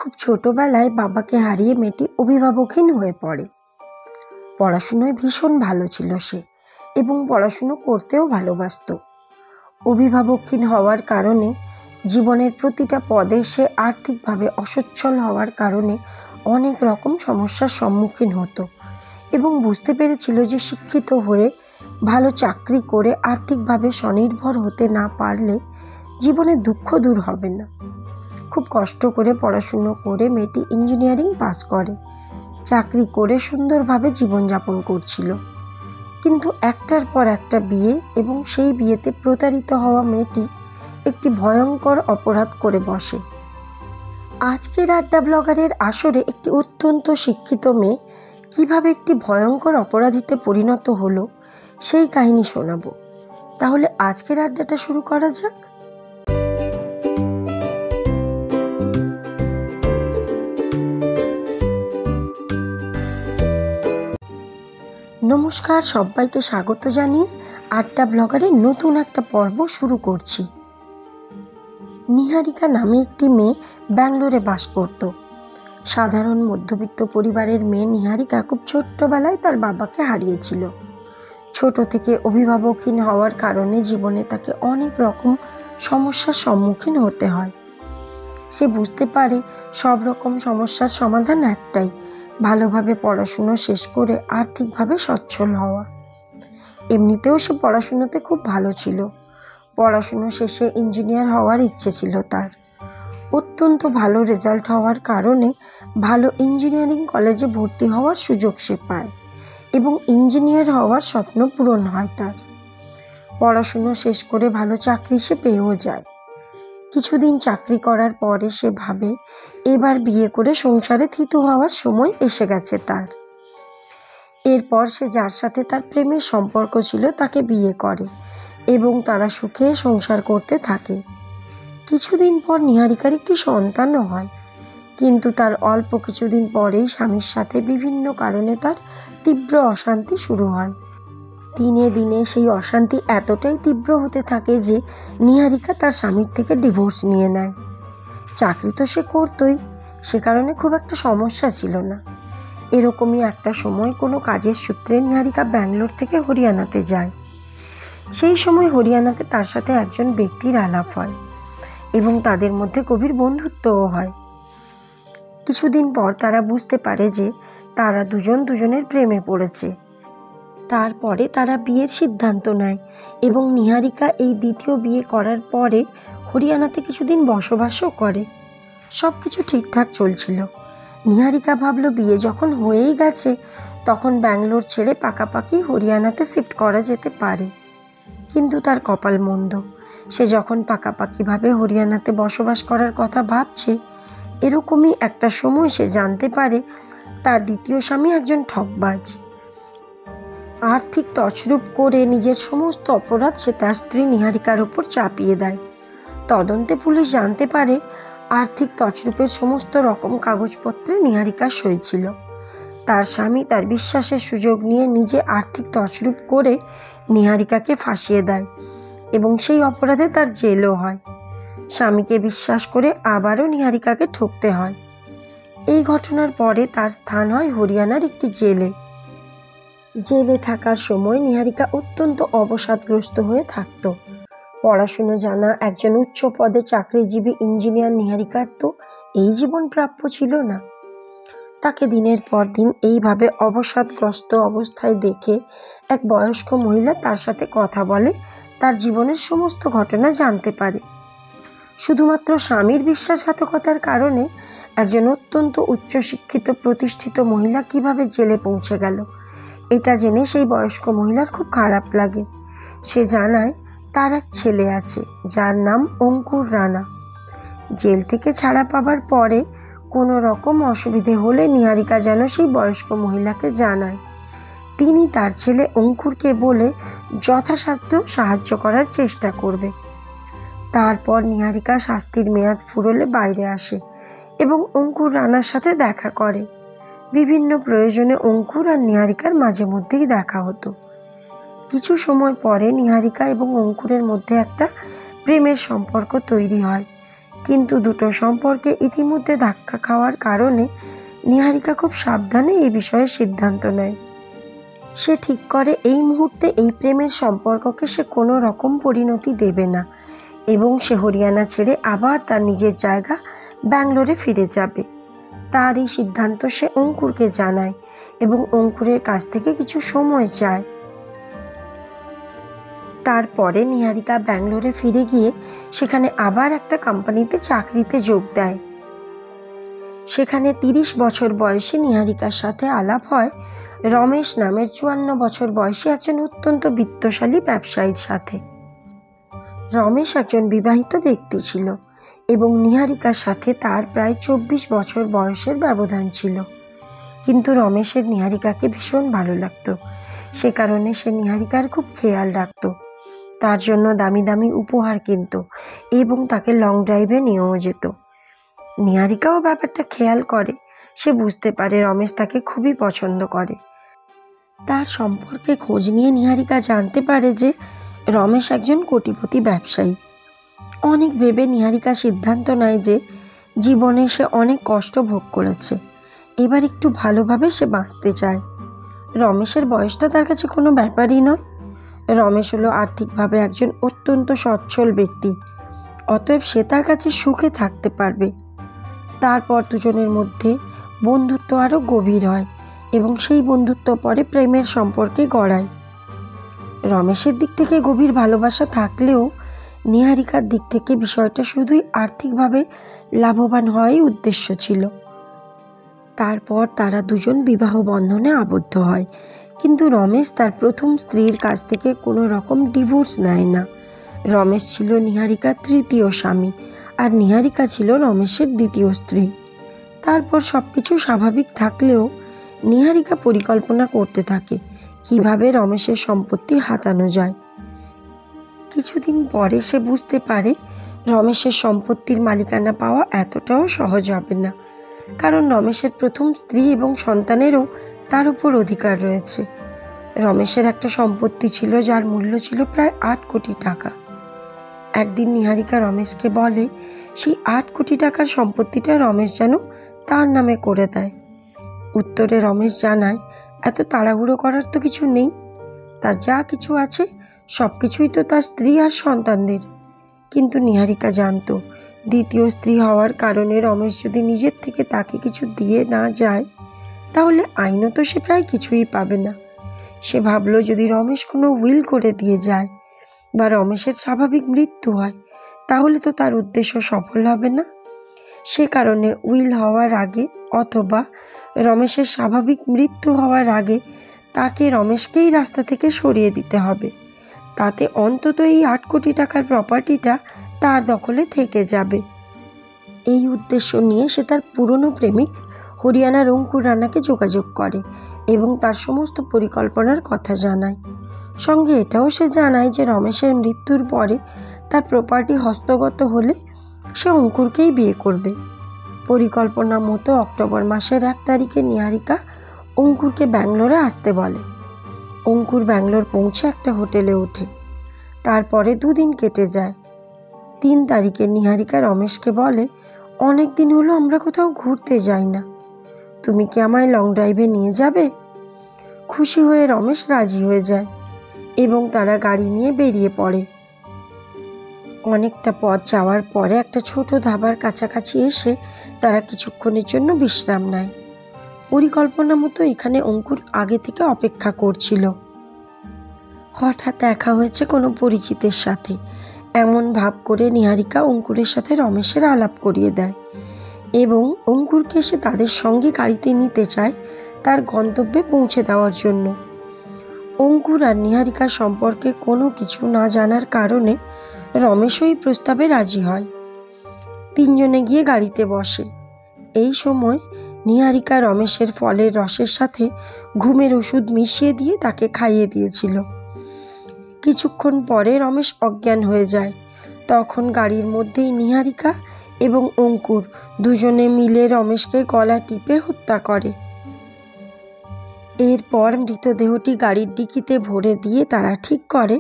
খুব ছোটবেলায় বাবাকে হারিয়ে মেয়েটি অভিভাবকহীন হয়ে পড়ে। পড়াশুনোয় ভীষণ ভালো ছিল সে এবং পড়াশুনো করতেও ভালোবাসত। অভিভাবকহীন হওয়ার কারণে জীবনের প্রতিটা পদে সে আর্থিকভাবে অসচ্ছল হওয়ার কারণে অনেক রকম সমস্যার সম্মুখীন হতো এবং বুঝতে পেরেছিল যে শিক্ষিত হয়ে ভালো চাকরি করে আর্থিকভাবে স্বনির্ভর হতে না পারলে জীবনের দুঃখ দূর হবে না। খুব কষ্ট করে পড়াশুনো করে মেয়েটি ইঞ্জিনিয়ারিং পাস করে, চাকরি করে সুন্দরভাবে জীবনযাপন করছিল। কিন্তু একটার পর একটা বিয়ে এবং সেই বিয়েতে প্রতারিত হওয়া মেয়েটি একটি ভয়ঙ্কর অপরাধ করে বসে। আজকের আড্ডা ব্লগারের আসরে একটি অত্যন্ত শিক্ষিত মেয়ে কিভাবে একটি ভয়ঙ্কর অপরাধীতে পরিণত হলো সেই কাহিনী শোনাবো। তাহলে আজকের আড্ডাটা শুরু করা যাক। নমস্কার, সবাইকে স্বাগত জানিয়ে আড্ডা ব্লগারের নতুন একটা পর্ব শুরু করছি। নিহারিকা নামে একটি মেয়ে ব্যাঙ্গালোরে বাস করত। সাধারণ মধ্যবিত্ত পরিবারের মেয়ে নিহারিকা খুব ছোট্টবেলায় তার বাবাকে হারিয়েছিল। ছোট থেকে অভিভাবকহীন হওয়ার কারণে জীবনে তাকে অনেক রকম সমস্যার সম্মুখীন হতে হয়। সে বুঝতে পারে সব রকম সমস্যার সমাধান একটাই, ভালোভাবে পড়াশুনো শেষ করে আর্থিকভাবে সচ্ছল হওয়া। এমনিতেও সে পড়াশুনোতে খুব ভালো ছিল। পড়াশুনো শেষে ইঞ্জিনিয়ার হওয়ার ইচ্ছে ছিল তার। অত্যন্ত ভালো রেজাল্ট হওয়ার কারণে ভালো ইঞ্জিনিয়ারিং কলেজে ভর্তি হওয়ার সুযোগ সে পায় এবং ইঞ্জিনিয়ার হওয়ার স্বপ্ন পূরণ হয় তার। পড়াশুনো শেষ করে ভালো চাকরি সে পেয়েও যায়। কিছুদিন চাকরি করার পরে সে ভাবে এবার বিয়ে করে সংসারে থিতু হওয়ার সময় এসে গেছে তার। এরপর সে যার সাথে তার প্রেমের সম্পর্ক ছিল তাকে বিয়ে করে এবং তারা সুখে সংসার করতে থাকে। কিছুদিন পর নিহারিকার একটি সন্তানও হয়, কিন্তু তার অল্প কিছুদিন পরেই স্বামীর সাথে বিভিন্ন কারণে তার তীব্র অশান্তি শুরু হয়। দিনে দিনে সেই অশান্তি এতটাই তীব্র হতে থাকে যে নিহারিকা তার স্বামীর থেকে ডিভোর্স নিয়ে নেয়। চাকরি তো সে করতই, সে কারণে খুব একটা সমস্যা ছিল না। এরকমই একটা সময় কোনো কাজের সূত্রে নিহারিকা ব্যাঙ্গালোর থেকে হরিয়ানাতে যায়। সেই সময় হরিয়ানাতে তার সাথে একজন ব্যক্তির আলাপ হয় এবং তাদের মধ্যে গভীর বন্ধুত্বও হয়। কিছুদিন পর তারা বুঝতে পারে যে তারা দুজন দুজনের প্রেমে পড়েছে। তারপরে তারা বিয়ের সিদ্ধান্ত নেয় এবং নিহারিকা এই দ্বিতীয় বিয়ে করার পরে হরিয়ানাতে কিছুদিন বসবাসও করে। সব কিছু ঠিকঠাক চলছিল। নিহারিকা ভাবলো বিয়ে যখন হয়েই গেছে তখন ব্যাঙ্গালোর ছেড়ে পাকাপাকি হরিয়ানাতে শিফট করা যেতে পারে। কিন্তু তার কপাল মন্দ। সে যখন পাকাপাকিভাবে হরিয়ানাতে বসবাস করার কথা ভাবছে, এরকমই একটা সময় সে জানতে পারে তার দ্বিতীয় স্বামী একজন ঠকবাজ। আর্থিক তছরূপ করে নিজের সমস্ত অপরাধ সে তার স্ত্রী নিহারিকার উপর চাপিয়ে দেয়। তদন্তে পুলিশ জানতে পারে আর্থিক তছরূপের সমস্ত রকম কাগজপত্রে নিহারিকার সই ছিল। তার স্বামী তার বিশ্বাসের সুযোগ নিয়ে নিজে আর্থিক তছরূপ করে নিহারিকাকে ফাঁসিয়ে দেয় এবং সেই অপরাধে তার জেলও হয়। স্বামীকে বিশ্বাস করে আবারও নিহারিকাকে ঠকতে হয়। এই ঘটনার পরে তার স্থান হয় হরিয়ানার একটি জেলে। জেলে থাকার সময় নিহারিকা অত্যন্ত অবসাদগ্রস্ত হয়ে থাকত। পড়াশুনো জানা একজন উচ্চ পদে চাকরিজীবী ইঞ্জিনিয়ার নিহারিকার তো এই জীবন প্রাপ্য ছিল না। তাকে দিনের পর দিন এইভাবে অবসাদগ্রস্ত অবস্থায় দেখে এক বয়স্ক মহিলা তার সাথে কথা বলে, তার জীবনের সমস্ত ঘটনা জানতে পারে। শুধুমাত্র স্বামীর বিশ্বাসঘাতকতার কারণে একজন অত্যন্ত উচ্চশিক্ষিত প্রতিষ্ঠিত মহিলা কিভাবে জেলে পৌঁছে গেল, এটা জেনে সেই বয়স্ক মহিলার খুব খারাপ লাগে। সে জানায় তার এক ছেলে আছে যার নাম অঙ্কুর রানা। জেল থেকে ছাড়া পাবার পরে কোনো রকম অসুবিধে হলে নিহারিকা যেন সেই বয়স্ক মহিলাকে জানায়। তিনি তার ছেলে অঙ্কুরকে বলে যথাসাধ্য সাহায্য করার চেষ্টা করবে। তারপর নিহারিকা শাস্তির মেয়াদ ফুরোলে বাইরে আসে এবং অঙ্কুর রানার সাথে দেখা করে। বিভিন্ন প্রয়োজনে অঙ্কুর আর নিহারিকার মাঝে মধ্যেই দেখা হতো। কিছু সময় পরে নিহারিকা এবং অঙ্কুরের মধ্যে একটা প্রেমের সম্পর্ক তৈরি হয় কিন্তু দুটো সম্পর্কে ইতিমধ্যে ধাক্কা খাওয়ার কারণে নিহারিকা খুব সাবধানে এই বিষয়ে সিদ্ধান্ত নেয়। সে ঠিক করে এই মুহূর্তে এই প্রেমের সম্পর্ককে সে কোনো রকম পরিণতি দেবে না এবং সে হরিয়ানা ছেড়ে আবার তার নিজের জায়গা ব্যাঙ্গালোরে ফিরে যাবে। তার এই সিদ্ধান্ত সে অঙ্কুরকে জানায় এবং অঙ্কুরের কাছ থেকে কিছু সময় চায়। তারপরে নিহারিকা ব্যাঙ্গালোরে ফিরে গিয়ে সেখানে আবার একটা কোম্পানিতে চাকরিতে যোগ দেয়। সেখানে 30 বছর বয়সী নিহারিকার সাথে আলাপ হয় রমেশ নামের 54 বছর বয়সী একজন অত্যন্ত বিত্তশালী ব্যবসায়ীর সাথে। রমেশ একজন বিবাহিত ব্যক্তি ছিল এবং নিহারিকার সাথে তার প্রায় 24 বছর বয়সের ব্যবধান ছিল। কিন্তু রমেশের নিহারিকাকে ভীষণ ভালো লাগতো, সে কারণে সে নিহারিকার খুব খেয়াল রাখত, তার জন্য দামি দামি উপহার কিনত এবং তাকে লং ড্রাইভে নিয়েও যেত। নিহারিকাও ব্যাপারটা খেয়াল করে, সে বুঝতে পারে রমেশ তাকে খুবই পছন্দ করে। তার সম্পর্কে খোঁজ নিয়ে নিহারিকা জানতে পারে যে রমেশ একজন কোটিপতি ব্যবসায়ী। অনেক ভেবে নিহারিকা সিদ্ধান্ত নেয় যে জীবনে সে অনেক কষ্ট ভোগ করেছে, এবার একটু ভালোভাবে সে বাঁচতে চায়। রমেশের বয়সটা তার কাছে কোনো ব্যাপারই নয়। রমেশ হলো আর্থিকভাবে একজন অত্যন্ত সচ্ছল ব্যক্তি, অতএব সে তার কাছে সুখে থাকতে পারবে। তারপর দুজনের মধ্যে বন্ধুত্ব আরও গভীর হয় এবং সেই বন্ধুত্ব পরে প্রেমের সম্পর্কে গড়ায়। রমেশের দিক থেকে গভীর ভালোবাসা থাকলেও নিহারিকার দিক থেকে বিষয়টা শুধুই আর্থিকভাবে লাভবান হওয়াই উদ্দেশ্য ছিল। তারপর তারা দুজন বিবাহ বন্ধনে আবদ্ধ হয়, কিন্তু রমেশ তার প্রথম স্ত্রীর কাছ থেকে কোনো রকম ডিভোর্স নেয় না। রমেশ ছিল নিহারিকার তৃতীয় স্বামী আর নিহারিকা ছিল রমেশের দ্বিতীয় স্ত্রী। তারপর সব কিছু স্বাভাবিক থাকলেও নিহারিকা পরিকল্পনা করতে থাকে কিভাবে রমেশের সম্পত্তি হাতানো যায়। কিছুদিন পরে সে বুঝতে পারে রমেশের সম্পত্তির মালিকানা পাওয়া এতটাও সহজ হবে না, কারণ রমেশের প্রথম স্ত্রী এবং সন্তানেরও তার উপর অধিকার রয়েছে। রমেশের একটা সম্পত্তি ছিল যার মূল্য ছিল প্রায় 8 কোটি টাকা। একদিন নিহারিকা রমেশকে বলে সেই 8 কোটি টাকার সম্পত্তিটা রমেশ যেন তার নামে করে দেয়। উত্তরে রমেশ জানায় এত তাড়াহুড়ো করার তো কিছু নেই, তার যা কিছু আছে সব কিছুই তো তার স্ত্রী আর সন্তানদের। কিন্তু নিহারিকা জানত দ্বিতীয় স্ত্রী হওয়ার কারণে রমেশ যদি নিজের থেকে তাকে কিছু দিয়ে না যায় তাহলে আইনত সে প্রায় কিছুই পাবে না। সে ভাবল যদি রমেশ কোনো উইল করে দিয়ে যায় বা রমেশের স্বাভাবিক মৃত্যু হয় তাহলে তো তার উদ্দেশ্য সফল হবে না। সে কারণে উইল হওয়ার আগে অথবা রমেশের স্বাভাবিক মৃত্যু হওয়ার আগে তাকে রমেশকেই রাস্তা থেকে সরিয়ে দিতে হবে, তাতে অন্তত এই 8 কোটি টাকার প্রপার্টিটা তার দখলে থেকে যাবে। এই উদ্দেশ্য নিয়ে সে তার পুরনো প্রেমিক হরিয়ানার অঙ্কুর রানাকে যোগাযোগ করে এবং তার সমস্ত পরিকল্পনার কথা জানায়। সঙ্গে এটাও সে জানায় যে রমেশের মৃত্যুর পরে তার প্রপার্টি হস্তগত হলে সে অঙ্কুরকেই বিয়ে করবে। পরিকল্পনা মতো অক্টোবর মাসের 1 তারিখে নিহারিকা অঙ্কুরকে ব্যাঙ্গালোরে আসতে বলে। অঙ্কুর ব্যাঙ্গালোর পৌঁছে একটা হোটেলে ওঠে। তারপরে 2 দিন কেটে যায়। 3 তারিখে নিহারিকা রমেশকে বলে অনেক দিন হলো আমরা কোথাও ঘুরতে যাই না, তুমি কি আমায় লং ড্রাইভে নিয়ে যাবে? খুশি হয়ে রমেশ রাজি হয়ে যায় এবং তারা গাড়ি নিয়ে বেরিয়ে পড়ে। অনেকটা পথ যাওয়ার পরে একটা ছোট ধাবার কাছাকাছি এসে তারা কিছুক্ষণের জন্য বিশ্রাম নেয়। পরিকল্পনা মতো এখানে অঙ্কুর আগে থেকে অপেক্ষা করছিল। হঠাৎ দেখা হয়েছে কোনো পরিচিতের সাথে, এমন ভাব করে নিহারিকা অঙ্কুরের সাথে রমেশের আলাপ করিয়ে দেয় এবং অঙ্কুরকে সে তাদের সঙ্গে গাড়িতে নিতে চায় তার গন্তব্যে পৌঁছে দেওয়ার জন্য। অঙ্কুর আর নিহারিকা সম্পর্কে কোনো কিছু না জানার কারণে রমেশও এই প্রস্তাবে রাজি হয়। 3 জনে গিয়ে গাড়িতে বসে। এই সময় নিহারিকা রমেশের ফলের রসের সাথে ঘুমের ওষুধ মিশিয়ে দিয়ে তাকে খাইয়ে দিয়েছিল। কিছুক্ষণ পরে রমেশ অজ্ঞান হয়ে যায়। তখন গাড়ির মধ্যেই নিহারিকা এবং অঙ্কুর দুজনে মিলে রমেশকে গলা টিপে হত্যা করে। এরপর মৃতদেহটি গাড়ির ডিকিতে ভরে দিয়ে তারা ঠিক করে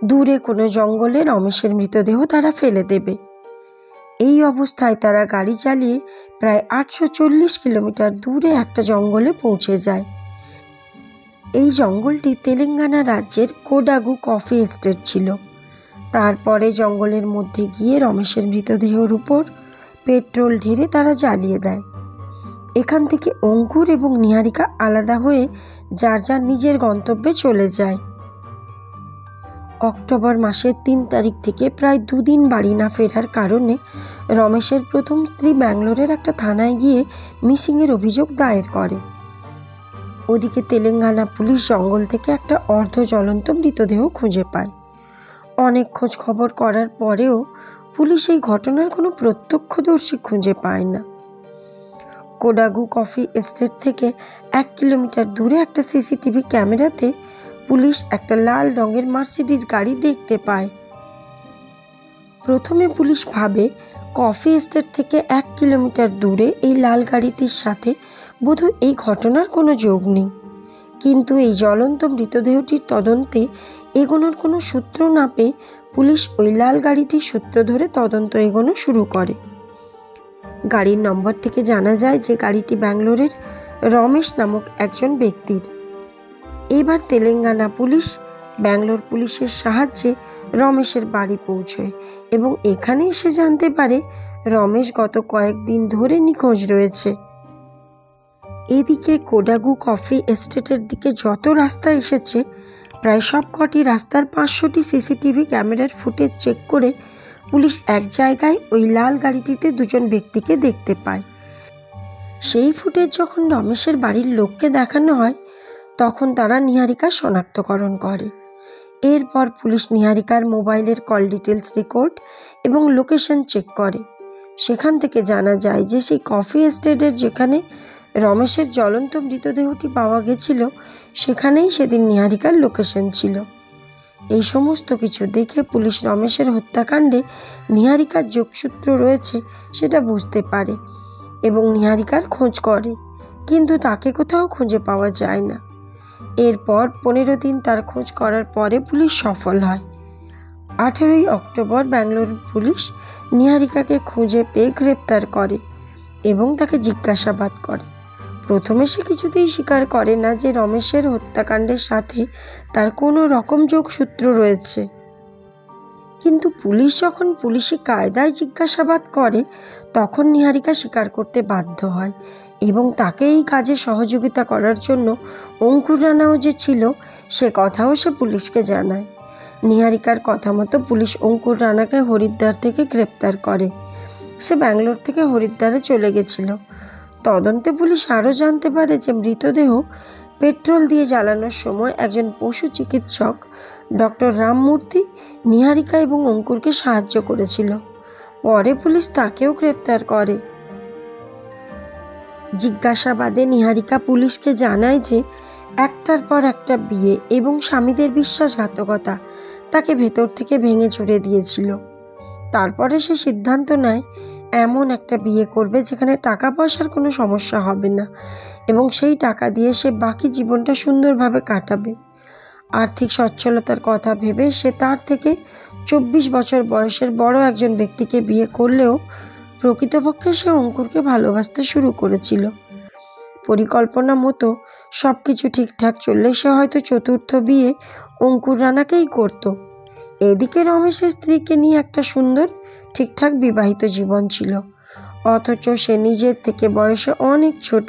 দূরে কোনো জঙ্গলে রমেশের মৃতদেহ তারা ফেলে দেবে। এই অবস্থায় তারা গাড়ি চালিয়ে প্রায় 840 কিলোমিটার দূরে একটা জঙ্গলে পৌঁছে যায়। এই জঙ্গলটি তেলেঙ্গানা রাজ্যের কোডাগু কফি এস্টেট ছিল। তারপরে জঙ্গলের মধ্যে গিয়ে রমেশের মৃতদেহের উপর পেট্রোল ঢেলে তারা জ্বালিয়ে দেয়। এখান থেকে অঙ্কুর এবং নিহারিকা আলাদা হয়ে যার যার নিজের গন্তব্যে চলে যায়। অক্টোবর মাসের 3 তারিখ থেকে প্রায় 2 দিন বাড়ি না ফেরার কারণে রমেশের প্রথম স্ত্রী ব্যাঙ্গালোরের একটা থানায় গিয়ে মিসিংয়ের অভিযোগ দায়ের করে। ওদিকে তেলেঙ্গানা পুলিশ জঙ্গল থেকে একটা অর্ধ জ্বলন্ত মৃতদেহ খুঁজে পায়। অনেক খোঁজ খবর করার পরেও পুলিশ এই ঘটনার কোনো প্রত্যক্ষদর্শী খুঁজে পায় না। কোডাগু কফি এস্টেট থেকে 1 কিলোমিটার দূরে একটা সিসিটিভি ক্যামেরাতে পুলিশ একটা লাল রঙের মার্সিডিজ গাড়ি দেখতে পায়। প্রথমে পুলিশ ভাবে কফি এস্টেট থেকে 1 কিলোমিটার দূরে এই লাল গাড়িটির সাথে বোধহয় এই ঘটনার কোনো যোগ নেই। কিন্তু এই জ্বলন্ত মৃতদেহটির তদন্তে এগোনোর কোনো সূত্র না পেয়ে পুলিশ ওই লাল গাড়িটির সূত্র ধরে তদন্ত এগোনো শুরু করে। গাড়ির নম্বর থেকে জানা যায় যে গাড়িটি ব্যাঙ্গালোরের রমেশ নামক একজন ব্যক্তির। এবার তেলেঙ্গানা পুলিশ ব্যাঙ্গালোর পুলিশের সাহায্যে রমেশের বাড়ি পৌঁছয় এবং এখানে এসে জানতে পারে রমেশ গত কয়েকদিন ধরে নিখোঁজ রয়েছে। এদিকে কোডাগু কফি এস্টেটের দিকে যত রাস্তা এসেছে প্রায় সবকটি রাস্তার 500টি সিসিটিভি ক্যামেরার ফুটেজ চেক করে পুলিশ এক জায়গায় ওই লাল গাড়িটিতে 2 জন ব্যক্তিকে দেখতে পায়। সেই ফুটেজ যখন রমেশের বাড়ির লোককে দেখানো হয় তখন তারা নিহারিকা শনাক্তকরণ করে। এরপর পুলিশ নিহারিকার মোবাইলের কল ডিটেলস রেকর্ড এবং লোকেশন চেক করে। সেখান থেকে জানা যায় যে সেই কফি এস্টেটের যেখানে রমেশের জ্বলন্ত মৃতদেহটি পাওয়া গেছিল সেখানেই সেদিন নিহারিকার লোকেশন ছিল। এই সমস্ত কিছু দেখে পুলিশ রমেশের হত্যাকাণ্ডে নিহারিকার যোগসূত্র রয়েছে সেটা বুঝতে পারে এবং নিহারিকার খোঁজ করে, কিন্তু তাকে কোথাও খুঁজে পাওয়া যায় না। এরপর 15 দিন তার খোঁজ করার পরে পুলিশ সফল হয়। 18ই অক্টোবর ব্যাঙ্গালোর পুলিশ নিহারিকাকে খুঁজে পেয়ে গ্রেপ্তার করে এবং তাকে জিজ্ঞাসাবাদ করে। প্রথমে সে কিছুতেই স্বীকার করে না যে রমেশের হত্যাকাণ্ডের সাথে তার কোনো রকম যোগসূত্র রয়েছে, কিন্তু পুলিশ যখন পুলিশি কায়দায় জিজ্ঞাসাবাদ করে তখন নিহারিকা স্বীকার করতে বাধ্য হয় এবং তাকে এই কাজে সহযোগিতা করার জন্য অঙ্কুর রানাও যে ছিল সে কথাও সে পুলিশকে জানায়। নিহারিকার কথা মতো পুলিশ অঙ্কুর রানাকে হরিদ্বার থেকে গ্রেপ্তার করে। সে ব্যাঙ্গালোর থেকে হরিদ্বারে চলে গেছিল। তদন্তে পুলিশ আরও জানতে পারে যে মৃতদেহ পেট্রোল দিয়ে জ্বালানোর সময় একজন পশু চিকিৎসক ডক্টর রামমূর্তি নিহারিকা এবং অঙ্কুরকে সাহায্য করেছিল। পরে পুলিশ তাকেও গ্রেপ্তার করে। জিজ্ঞাসাবাদে নিহারিকা পুলিশকে জানায় যে একটার পর একটা বিয়ে এবং স্বামীদের বিশ্বাসঘাতকতা তাকে ভেতর থেকে ভেঙে চুরে দিয়েছিল। তারপরে সে সিদ্ধান্ত নেয় এমন একটা বিয়ে করবে যেখানে টাকা পয়সার কোনো সমস্যা হবে না এবং সেই টাকা দিয়ে সে বাকি জীবনটা সুন্দরভাবে কাটাবে। আর্থিক সচ্ছলতার কথা ভেবে সে তার থেকে 24 বছর বয়সের বড় একজন ব্যক্তিকে বিয়ে করলেও প্রকৃতপক্ষে সে অঙ্কুরকে ভালোবাসতে শুরু করেছিল। পরিকল্পনা মতো সব কিছু ঠিকঠাক চললে সে হয়তো চতুর্থ বিয়ে অঙ্কুর রানাকেই করত। এদিকে রমেশের স্ত্রীকে নিয়ে একটা সুন্দর ঠিকঠাক বিবাহিত জীবন ছিল, অথচ সে নিজের থেকে বয়সে অনেক ছোট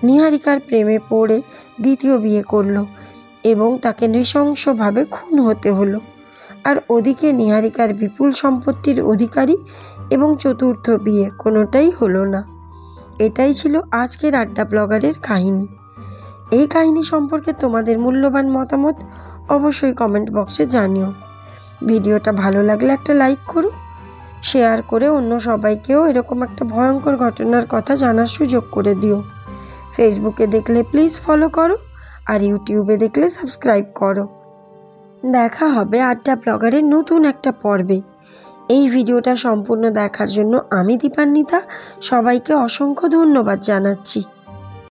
নিহারিকার প্রেমে পড়ে দ্বিতীয় বিয়ে করলো এবং তাকে নৃশংসভাবে খুন হতে হলো। আর ওদিকে নিহারিকার বিপুল সম্পত্তির অধিকারী এবং চতুর্থ বিয়ে কোনোটাই হলো না। এটাই ছিল আজকের আড্ডা ব্লগারের কাহিনী। এই কাহিনী সম্পর্কে তোমাদের মূল্যবান মতামত অবশ্যই কমেন্ট বক্সে জানিও। ভিডিওটা ভালো লাগলে একটা লাইক করো, শেয়ার করে অন্য সবাইকেও এরকম একটা ভয়ঙ্কর ঘটনার কথা জানার সুযোগ করে দিও। ফেসবুকে দেখলে প্লিজ ফলো করো আর ইউটিউবে দেখলে সাবস্ক্রাইব করো। দেখা হবে আড্ডা ব্লগারের নতুন একটা পর্বে। এই ভিডিওটা সম্পূর্ণ দেখার জন্য আমি দীপান্বিতা সবাইকে অসংখ্য ধন্যবাদ জানাচ্ছি।